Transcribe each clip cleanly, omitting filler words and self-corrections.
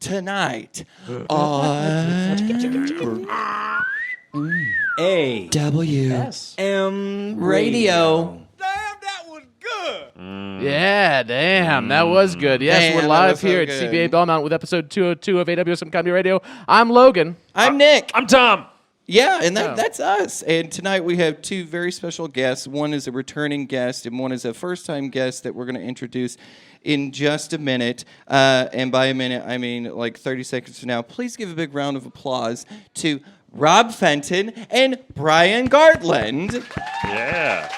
tonight on AWSM Radio. Damn, that was good. Yeah, damn, that was good. Yes, Damn, we're that live was so here at good. CBA Belmont with episode 202 of AWSM Comedy Radio. I'm Logan. I'm Nick. I'm Tom. Yeah, and that's us. And tonight we have two very special guests. One is a returning guest, and one is a first-time guest that we're going to introduce in just a minute. And by a minute, I mean like 30 seconds from now. Please give a big round of applause to Rob Fenton and Brian Gartland. Yeah.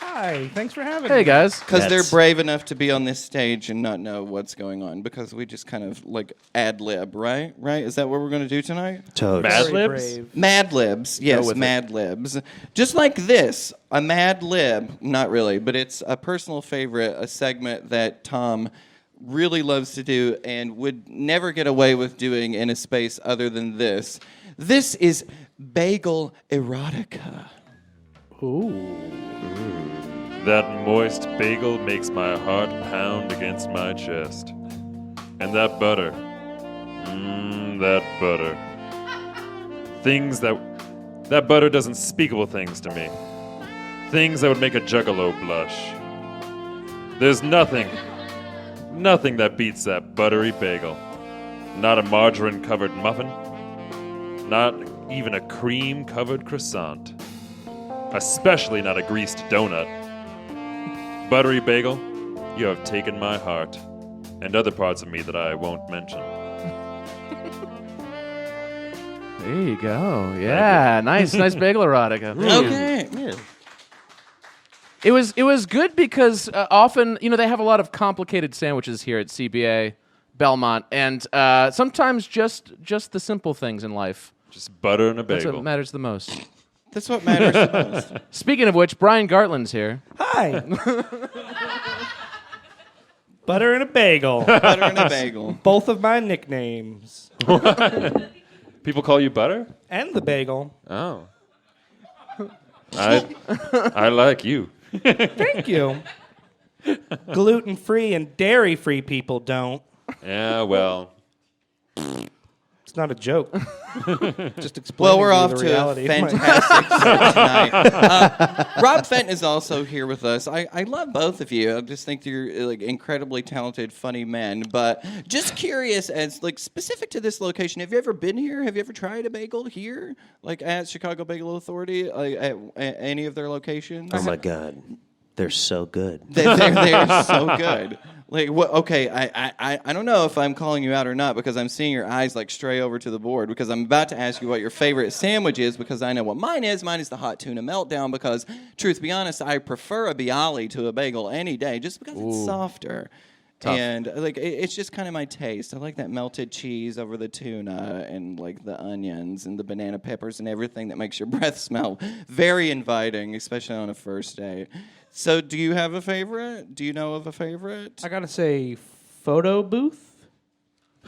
Hi, thanks for having me. Hey, guys. Because they're brave enough to be on this stage and not know what's going on. Because we just kind of like ad-lib, right? Right? Is that what we're going to do tonight? Toads. Mad Very Libs? brave. Mad Libs, yes, with Mad Libs. Just like this, a Mad Lib, not really, but it's a personal favorite, a segment that Tom really loves to do and would never get away with doing in a space other than this. This is Bagel Erotica. That moist bagel makes my heart pound against my chest. And that butter. That butter. Things that butter does unspeakable things to me. Things that would make a juggalo blush. There's nothing that beats that buttery bagel. Not a margarine-covered muffin. Not even a cream-covered croissant. Especially not a greased donut. Buttery bagel, you have taken my heart, and other parts of me that I won't mention. There you go. Yeah, nice bagel erotica. Okay. Yeah. It was good because often, they have a lot of complicated sandwiches here at CBA Belmont, and sometimes just the simple things in life. Just butter and a That's bagel. what matters the most. That's what matters the most. Speaking of which, Brian Gartland's here. Hi. Butter and a bagel. Butter and a bagel. Both of my nicknames. People call you butter? And the bagel. Oh. I like you. Thank you. Gluten-free and dairy-free people don't. Yeah, well. It's not a joke. Just explaining Well, we're to you off the to reality a of my- fantastic start tonight. Rob Fenton is also here with us. I love both of you. I just think you're like incredibly talented, funny men. But just curious, as like specific to this location, have you ever been here? Have you ever tried a bagel here, like at Chicago Bagel Authority, like at any of their locations? Oh my God, they're so good. They're so good. Like what? Okay, I don't know if I'm calling you out or not because I'm seeing your eyes like stray over to the board because I'm about to ask you what your favorite sandwich is because I know what mine is. Mine is the hot tuna meltdown because, truth be honest, I prefer a bialy to a bagel any day just because it's softer. Tough. And like it's just kind of my taste. I like that melted cheese over the tuna and like the onions and the banana peppers and everything that makes your breath smell very inviting, especially on a first date. So do you have a favorite? Do you know of a favorite? I gotta say, photo booth.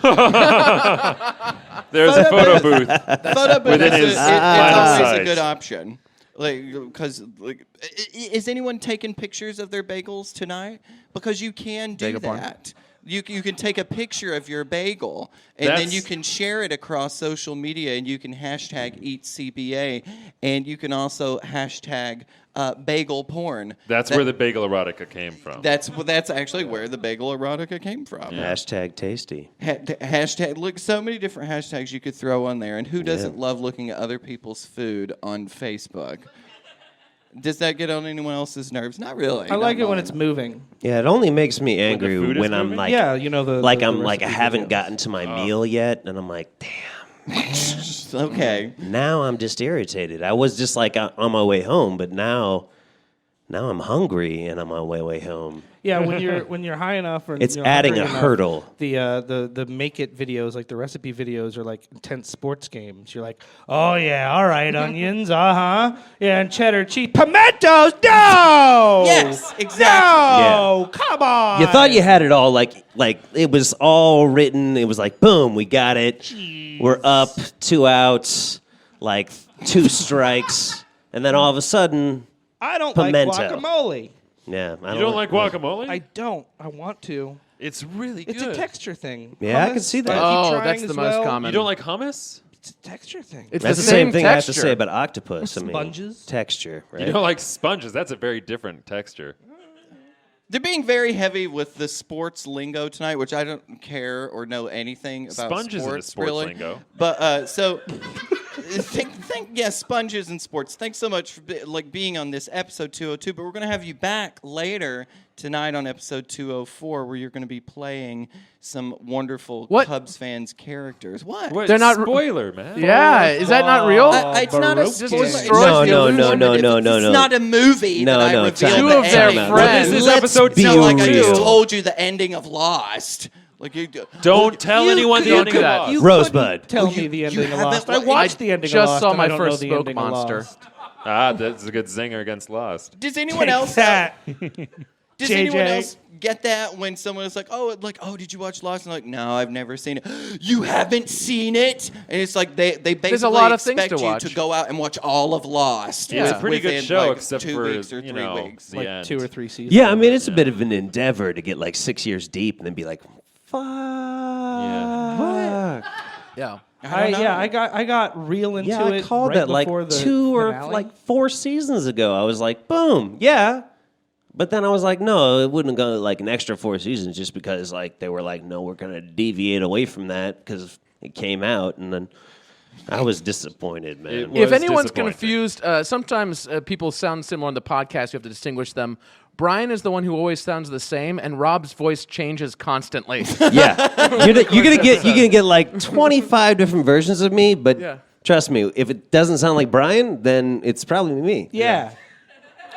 There's a photo booth. Photo booth Within is his it's line of always a sight. good option. Like, because like, is anyone taking pictures of their bagels tonight? Because you can do Bagel porn. that. You can take a picture of your bagel, and then That's- you can share it across social media, and you can hashtag EatCBA, and you can also hashtag bagel porn. That's where the bagel erotica came from. That's actually where the bagel erotica came from. Hashtag tasty. Hashtag, look, so many different hashtags you could throw on there, and who doesn't love looking at other people's food on Facebook? Does that get on anyone else's nerves? Not really. I like not it when mine. it's moving. Yeah, it only makes me angry food is when I'm moving? like, Yeah, you know the like the I'm like I recipe haven't videos. gotten to my meal yet, and I'm like, damn. Okay. Now I'm just irritated. I was just like on my way home, but now I'm hungry and I'm on my way home. Yeah, when you're high enough, or It's you're adding a hungry enough, hurdle. The make it videos, like the recipe videos, are like intense sports games. You're like, oh yeah, all right, onions, yeah, and cheddar cheese, pimentos, no, Yes, exactly. no, come on. You thought you had it all, like it was all written. It was like, boom, we got it. Jeez. We're up, 2 outs, like 2 strikes, and then all of a sudden, I don't Pimento. like guacamole. yeah. You don't like guacamole? I don't. I want to. It's really good. It's a texture thing. Yeah, I can Hummus, see that. I keep Oh, trying that's as the most well. common. You don't like hummus? It's a texture thing. It's That's the the same thing I have texture. to say about octopus. I mean, Sponges? texture, right? You don't like sponges? That's a very different texture. They're being very heavy with the sports lingo tonight, which I don't care or know anything about. Sponges sports, in a sports really. lingo. But so, sponges and sports. Thanks so much for being on this episode 202. But we're going to have you back later tonight on episode 204, where you're going to be playing some wonderful What? Cubs fans characters. What? What? They're not- Spoiler, man. Yeah, is that not real? It's not a Just spoiler. destroys It's not the illusion. No. It's not a movie No, that I no, reveal time Two the of their ending. friends. This is Let's episode be It's not like I just real. told you the ending of Lost. Like you Don't tell anyone the don't ending do of that. Lost. You Rosebud. couldn't Tell you- me the you ending of haven't Lost. I wa- watched I the ending just of Lost. saw and my I don't know first the smoke ending of monster. Lost. That's a good zinger against Lost. Does anyone else? That. Does JJ? anyone else get that when someone is like, oh, did you watch Lost? And like, no, I've never seen it. You haven't seen it? And it's like they basically a lot of things expect to you watch. to go out and watch all of Lost. It's a Yeah. pretty good within, show, like, except 2 for weeks or 3 you know, weeks. the Like end. 2 or 3 seasons. Yeah, I mean, it's a bit of an endeavor to get like 6 years deep and then be like, fuck. Yeah. I don't know. I got real into Yeah, I it called right that like before the 2 or finale. like 4 seasons ago. I was like, boom, yeah. But then I was like, no, it wouldn't go like an extra 4 seasons just because like they were like, no, we're gonna deviate away from that because it came out, and then I was disappointed, man. It If was anyone's disappointing. confused, sometimes people sound similar on the podcast. You have to distinguish them. Brian is the one who always sounds the same, and Rob's voice changes constantly. Yeah, you're gonna get like 25 different versions of me, but Yeah. trust me, if it doesn't sound like Brian, then it's probably me. yeah.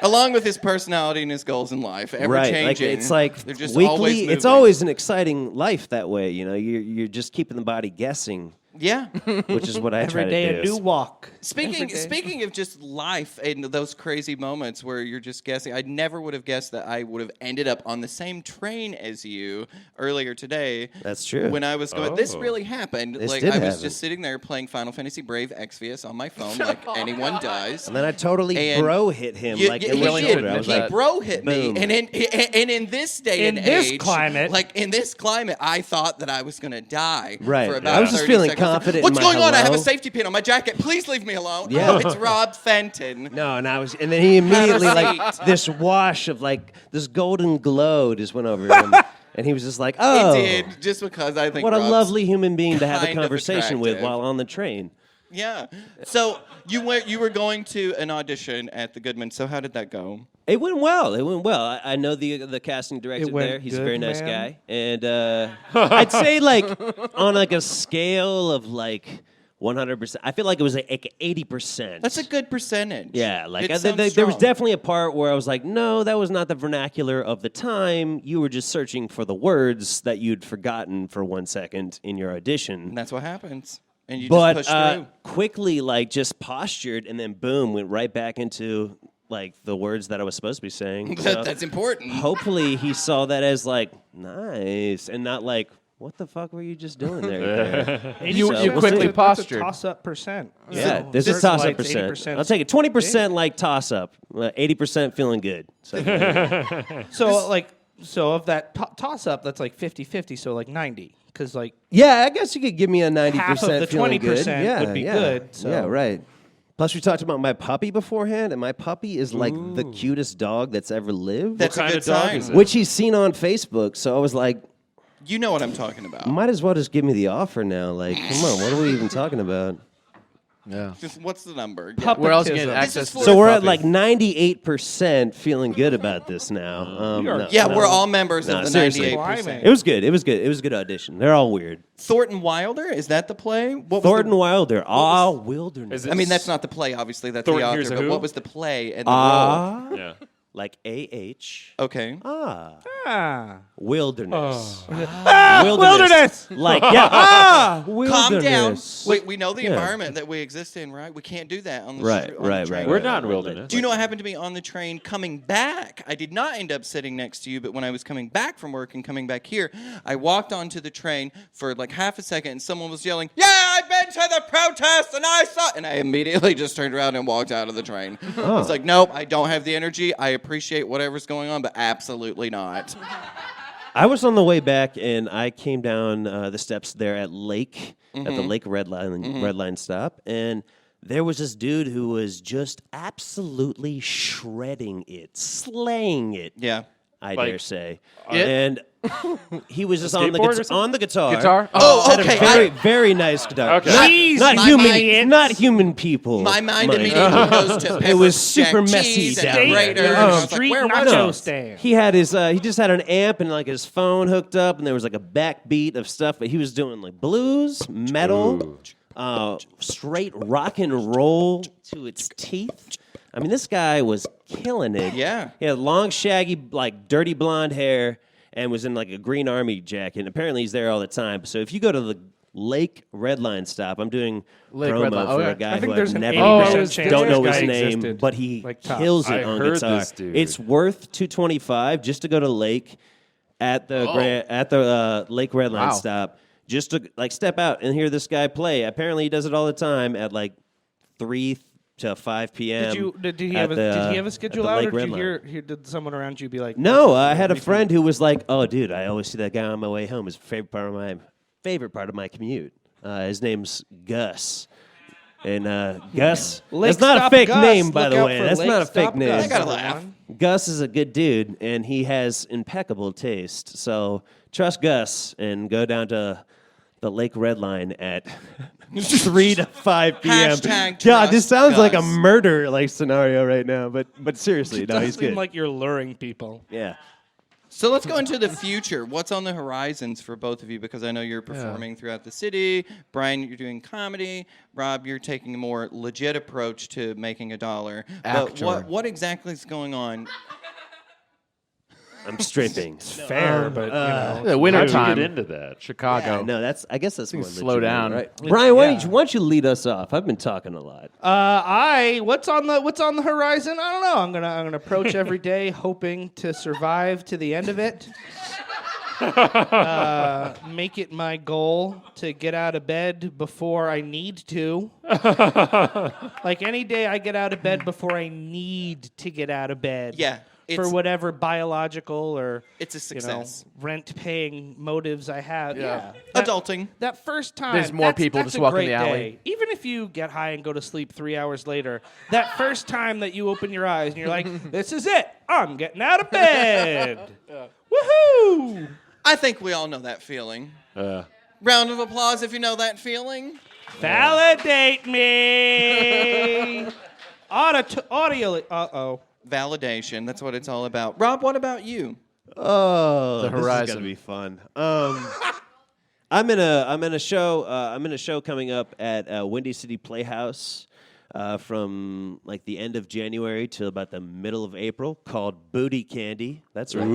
Along with his personality and his goals in life, ever Right, changing. like it's like they're just weekly. always It's moving. always an exciting life that way. You know, you're just keeping the body guessing, yeah. which is what I try Every day to a do. new walk. Speaking of just life and those crazy moments where you're just guessing, I never would have guessed that I would have ended up on the same train as you earlier today. That's true. When I was going, this Oh. really happened. This Like did I was happen. just sitting there playing Final Fantasy Brave Exvius on my phone, like anyone does. And then I totally And bro hit him You- like you- in the he did. shoulder. I was He like, bro hit me, boom. and in this day In and this age, climate. like in this climate, I thought that I was gonna die. Right. For about I was just 30 feeling seconds. confident in What's my going on? I have a hello. safety pin on my jacket. Please leave me alone. Yeah. Oh, it's Rob Fenton. no, and then he immediately like seat. this wash of like this golden glow just went over him, and he was just like, oh, He did just because I think what a Rob's lovely human being to have a kind of conversation with attractive. while on the train. Yeah. So you were going to an audition at the Goodman. So how did that go? It went well. I know the casting director It went there. He's a good, very nice man. guy, and I'd say like on like a scale of like 100%, I feel like it was like 80%. That's a good percentage. Yeah, like It there sounds was strong. definitely a part where I was like, no, that was not the vernacular of the time. You were just searching for the words that you'd forgotten for 1 second in your audition. And that's what happens. And you But just push through. quickly, like, just postured and then boom, went right back into like the words that I was supposed to be saying. So That's important. hopefully he saw that as like nice and not like, what the fuck were you just doing there? You So we'll quickly see. postured. Toss-up percent. Yeah, So there's a certain toss-up lights, percent. 80% I'll take it. 20% like toss-up, 80% feeling good. So So of that toss-up, that's like 50-50, so like 90. Because like yeah, I guess you could give me a 90% half of the feeling good. 20% Yeah, would be yeah. good, so- Yeah, right. Plus, we talked about my puppy beforehand, and my puppy is like the cutest dog that's ever lived, That's kind a good of dog sign. is it? which he's seen on Facebook. So I was like, You know what I'm talking about. might as well just give me the offer now. Like, come on, what are we even talking about? Yeah. Just what's the number? Where else you get Puppetism. access for- to So the we're at puppy? like 98% feeling good about this now. No, Yeah, no. we're all members No, of the seriously. 98%. It was good. It was good. It was a good audition. They're all weird. Thornton Wilder, is that the play? What was Thornton the, Wilder, wilderness. Is it I mean, that's not the play, obviously. That's Thornton the Hears author. a But Who? what was the play and the role? Yeah. like A-H. Okay. Wilderness. wilderness. Like, yeah. Calm down. Wilderness. Wait, we know the Yeah. environment that we exist in, right? We can't do that on the Right, on the right, train. right. We're not in wilderness. Do you know what happened to me on the train coming back? I did not end up sitting next to you, but when I was coming back from work and coming back here, I walked onto the train for like half a second and someone was yelling, "Yeah, I've been to the protest and I saw," and I immediately just turned around and walked out of the train. I was like, nope, I don't have the energy. I appreciate whatever's going on, but absolutely not. I was on the way back, and I came down the steps there at Lake, at the Lake Red Line stop, and there was this dude who was just absolutely shredding it, slaying it. Yeah. I Like, dare say. It? And he was just on the, skateboard or something? on the guitar. Guitar? Oh, Had okay. a very, very nice guitar. Okay. Jeez, Not my human, mind- not human people. My mind mind. immediately goes to pepper It was jack super messy cheese and down there. grater. And I was like, Street where was nacho it? stand. He had his, he just had an amp and like his phone hooked up, and there was like a backbeat of stuff, but he was doing like blues, metal, straight rock and roll to its teeth. I mean, this guy was killing it. Yeah. He had long, shaggy, like dirty blonde hair, and was in like a green army jacket. And apparently, he's there all the time. So if you go to the Lake Red Line stop, I'm doing Lake promo Red Line. Oh, for yeah. a guy I think who there's I've an never 80% met. chance Don't know this his guy name, existed, but he like tops. kills it I on heard guitar. this dude. It's worth $225 just to go to Lake at the Lake Red Line Wow. stop, just to like step out and hear this guy play. Apparently, he does it all the time at like 3 to 5 p.m. Did he at have a at schedule the out, Lake or did Red you Line. hear? Did someone around you be like? No, I had a friend who was like, "Oh, dude, I always see that guy on my way home. His favorite part of my commute. His name's Gus." And Gus, Lake that's not a Stop fake Gus. name, by Look the out way. for That's Lake not a fake Stop name. Gus, I gotta everyone. laugh. Gus is a good dude, and he has impeccable taste. So trust Gus and go down to the Lake Red Line at 3 to 5 p.m. Hashtag God, this trust sounds like a Gus. murder like scenario right now. But seriously, It no, does he's seem good. like you're luring people. Yeah. So let's go into the future. What's on the horizons for both of you? Because I know you're performing throughout the city. Brian, you're doing comedy. Rob, you're taking a more legit approach to making a dollar. Actor. But what exactly is going on? I'm stripping. Fair, but you know. The winter How'd you time. get into that? Chicago. No, I guess that's more slow legit, down. right? Brian, why don't you lead us off? I've been talking a lot. What's on the horizon? I don't know. I'm gonna approach every day hoping to survive to the end of it. Make it my goal to get out of bed before I need to. Like any day I get out of bed before I need to get out of bed. Yeah, For it's- whatever biological or It's a success. rent-paying motives I have. Yeah. Adulting. That first time, There's more people that's just a walking great the alley. day. Even if you get high and go to sleep 3 hours later, that first time that you open your eyes and you're like, "This is it. I'm getting out of bed. Woohoo!" I think we all know that feeling. Round of applause if you know that feeling. Validate me. Audio. Uh-oh. Validation. That's what it's all about. Rob, what about you? Oh, The This is horizon. gonna be fun. I'm in a show coming up at Windy City Playhouse from like the end of January till about the middle of April, called Booty Candy. That's right.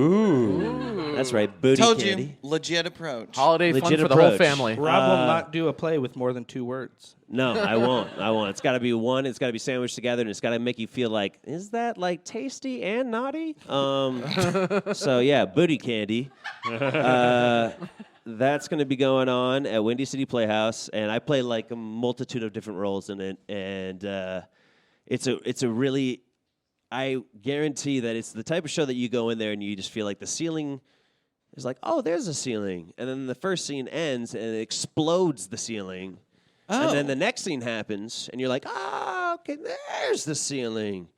That's right. Booty Told Candy. you. Legit approach. Holiday fun Legit for the whole approach. family. Rob will not do a play with more than 2 words. No, I won't. It's got to be one. It's got to be sandwiched together, and it's got to make you feel like, is that like tasty and naughty? So yeah, Booty Candy. That's going to be going on at Windy City Playhouse, and I play like a multitude of different roles in it, and it's a really, I guarantee that it's the type of show that you go in there and you just feel like the ceiling is like, oh, there's a ceiling, and then the first scene ends and it explodes the ceiling. And then the next scene happens, and you're like, okay, there's the ceiling.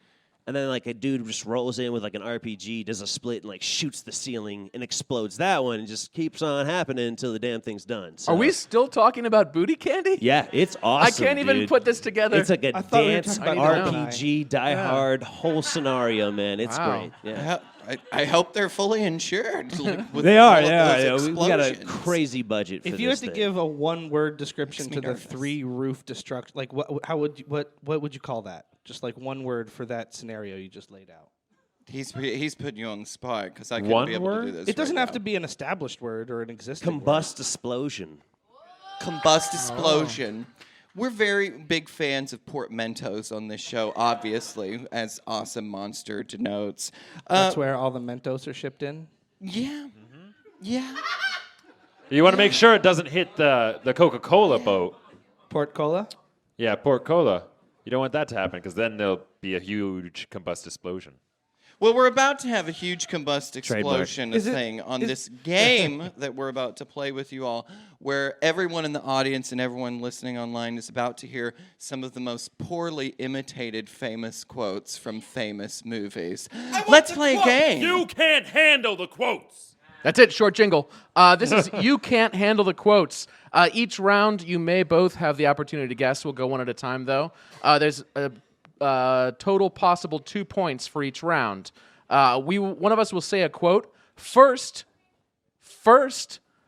And then, like, a dude just rolls in with, like, an RPG, does a split, and, like, shoots the ceiling and explodes that one, and just keeps on happening until the damn thing's done. So, Are we still talking about booty candy? Yeah, it's I awesome, can't even dude. put this together. It's like a I thought we were dance talking about RPG, Die Hard, whole scenario, man. It's Wow. great. Yeah. I hope they're fully insured. With They all are, of yeah. those We got a explosions. crazy budget for If this you had to thing. give a one-word description Makes to me the nervous. 3 roof destruction, like what would you call that? Just like one word for that scenario you just laid out. He's putting you on the spot because I couldn't One be able to word? do this. It doesn't right have now. to be an established word or an existing word. Combust explosion. Combust explosion. We're very big fans of portmanteaus on this show, obviously, as Awesomonster denotes. That's where all the Mentos are shipped in. Yeah. Yeah. You want to make sure it doesn't hit the Coca-Cola boat. Port Cola. Yeah, Port Cola. You don't want that to happen because then there'll be a huge combust explosion. Well, we're about to have a huge combust Trademark. explosion thing on this game that we're about to play with you all, where everyone in the audience and everyone listening online is about to hear some of the most poorly imitated famous quotes from famous movies. Let's play a game. You can't handle the quotes. That's it, short jingle. This is You Can't Handle the Quotes. Each round, you may both have the opportunity to guess. We'll go one at a time, though. There's a total possible 2 points for each round. One of us will say a quote. First,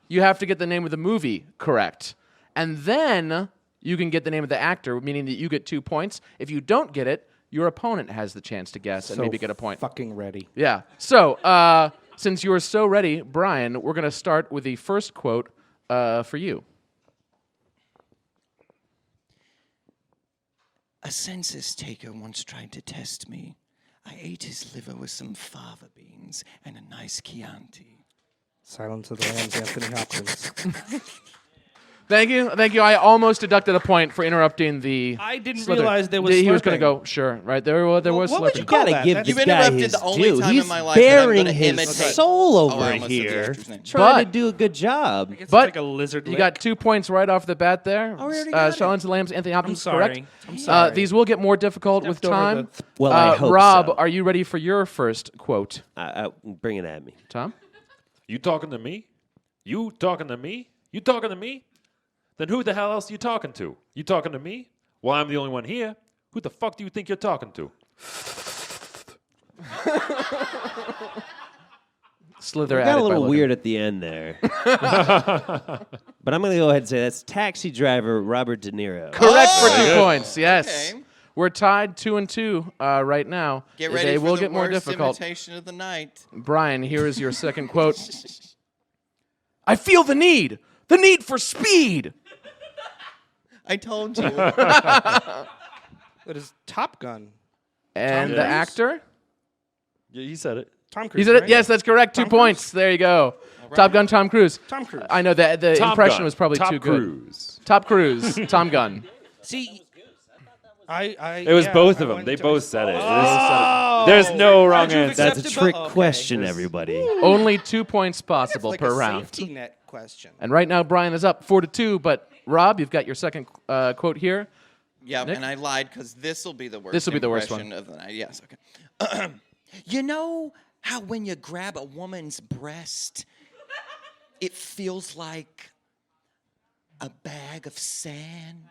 you have to get the name of the movie correct. And then you can get the name of the actor, meaning that you get 2 points. If you don't get it, your opponent has the chance to guess and maybe get a point. Fucking ready. Yeah. So, since you are so ready, Brian, we're going to start with the first quote for you. A census taker once tried to test me. I ate his liver with some fava beans and a nice Chianti. Silence of the Lambs, Anthony Hopkins. Thank you. I almost deducted a point for interrupting the. I didn't slither. realize there was He was going to slurping. go. Sure, right there was what would you slurping. call Gotta that? give That's- this You've guy interrupted his the only due. time He's in my life that I'm bearing gonna his imitate. soul I over almost said the here, actor's name. trying to But- do a good job. It's But like a lizard You lick. got 2 points right off the bat there. Oh, we already got it. Silence of the Lambs, Anthony Hopkins, I'm sorry. correct. I'm sorry. These will get more difficult with Stepped over time. Well, I hope Rob, so. are you ready for your first quote? Bring it at me. Tom? You talking to me? You talking to me? You talking to me? Then who the hell else are you talking to? You talking to me? Well, I'm the only one here. Who the fuck do you think you're talking to? Slither It at got it a by little looking. weird at the end there. But I'm going to go ahead and say that's Taxi Driver Robert De Niro. Correct for 2 good. points. Yes. Okay. We're tied 2-2 right now. Get ready They for will the get more worst difficult. imitation of the night. Brian, here is your second quote. I feel the need for speed. I told you. That is Top Gun. And the Cruise? actor? Yeah, he said it. Tom Cruise. He said it. right? Yes, that's correct. 2 Tom points. There you go. Top Gun, Tom Cruise. Tom Cruise. I know that the Top impression Gun. was probably Top too good. Cruise. Top Cruise, Tom Gunn. See, It was both of them. They both said it. Oh. There's no wrong Would you answer. That's a accepted trick both? Okay. question, everybody. Only 2 points possible like per a round. safety net question. And right now, Brian is up 4-2. But Rob, you've got your second quote here. Yeah, Nick? and I lied because this will be the worst. This'll be the worst impression of the night. Yes, okay. You know how when you grab a woman's breast, it feels like a bag of sand?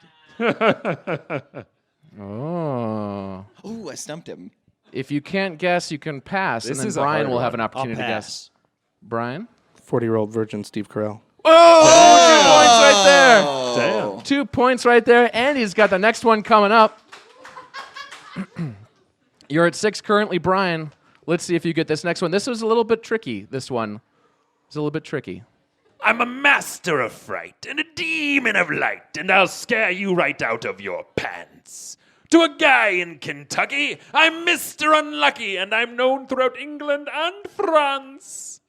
Oh. Ooh, I stumped him. If you can't guess, you can pass, This and then is a Brian hard will have one. an opportunity to I'll guess. pass. Brian? 40-year-old virgin Steve Carell. Oh, 2 points right there. Damn. 2 points right there, and he's got the next one coming up. You're at 6 currently, Brian. Let's see if you get this next one. This was a little bit tricky, this one. It's a little bit tricky. I'm a master of fright and a demon of light, and I'll scare you right out of your pants. To a guy in Kentucky, I'm Mr. Unlucky, and I'm known throughout England and France.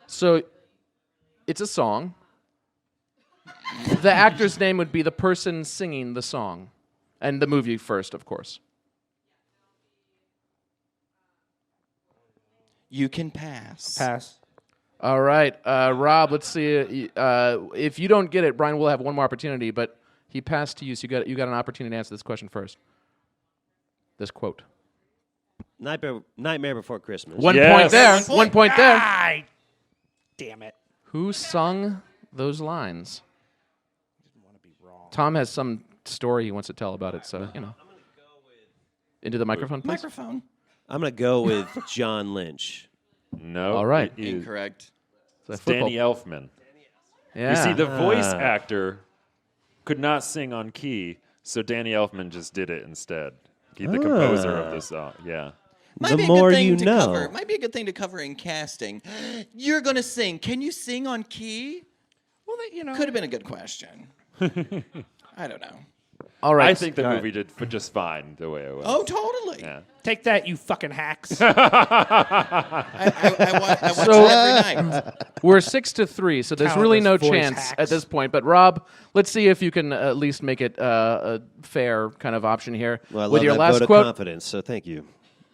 So, it's a song. The actor's name would be the person singing the song. And the movie first, of course. You can pass. Pass. All right, Rob, let's see. If you don't get it, Brian will have one more opportunity, but he passed to you, so you got an opportunity to answer this question first. This quote. Nightmare Before Christmas. 1 Yes. point there. 1 point. 1 point there. Ay, damn it. Who sung those lines? Tom has some story he wants to tell about it, so, you know. Into the microphone, please. Microphone. I'm going to go with John Lynch. No. All right. it is Incorrect. It's a football- Danny Elfman. Yeah. You see, the voice actor could not sing on key, so Danny Elfman just did it instead. He's the composer of the song. Yeah. Might The be a more good thing you to know. cover. Might be a good thing to cover in casting. You're gonna sing. Can you sing on key? Well, you know. Could have been a good question. I don't know. All right. I think the movie did just fine the way it was. Oh, totally. Yeah. Take that, you fucking hacks. I watch So- it every night. We're 6-3, so there's really no Talentless voice chance hacks. at this point. But Rob, let's see if you can at least make it a fair kind of option here. Well, I With love your that last vote of quote, confidence, so thank you.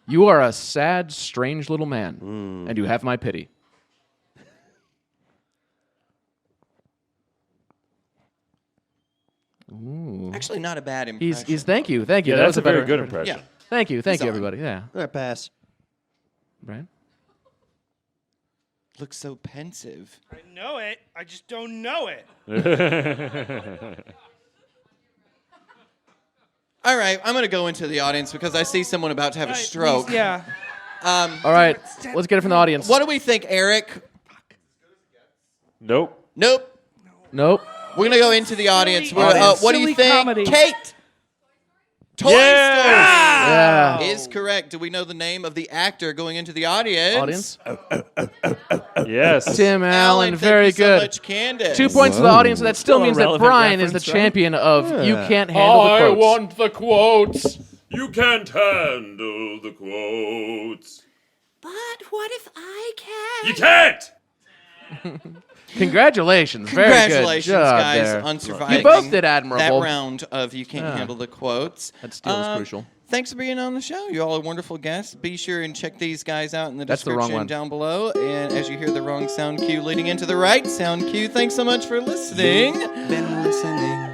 You are a sad, strange little man, and you have my pity. Actually, not a bad impression. He's thank you. Yeah, that that's was a very better- good impression. Yeah. Thank you, He's on. everybody. Yeah, All right, pass. right. Looks so pensive. I know it. I just don't know it. All right, I'm going to go into the audience because I see someone about to have a stroke. Yeah. All right, let's get it from the audience. What do we think, Eric? Nope. Nope. Nope. We're going to go into the audience. Audience. What do you Silly think? comedy. Kate! Toy Yeah! Story Yeah. is correct. Do we know the name of the actor going into the audience? Yes. Tim Allen, thank very you so good. much, Candace. 2 points to the audience. That still Still a means that relevant Brian is the reference, right? champion of You Can't Handle the Quotes. the quotes. You can't handle the quotes. But what if I can? You can't! Congratulations. Very Congratulations, good job guys, there. on surviving You both did admirable. that round of You Can't Handle the Quotes. That steal is crucial. Thanks for being on the show. You all are wonderful guests. Be sure and check these guys out in the That's the wrong description one. down below. And as you hear the wrong sound cue leading into the right sound cue, thanks so much for listening. Been listening.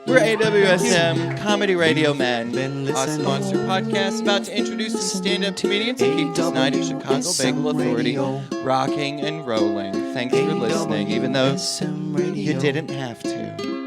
We're AWSM Comedy Radio Men. Been Awesome Monster listening. Podcast about to introduce some stand-up comedians and keep this night at Chicago Bagel Authority rocking and rolling. Thanks for listening, even though AWSM radio. you didn't have to.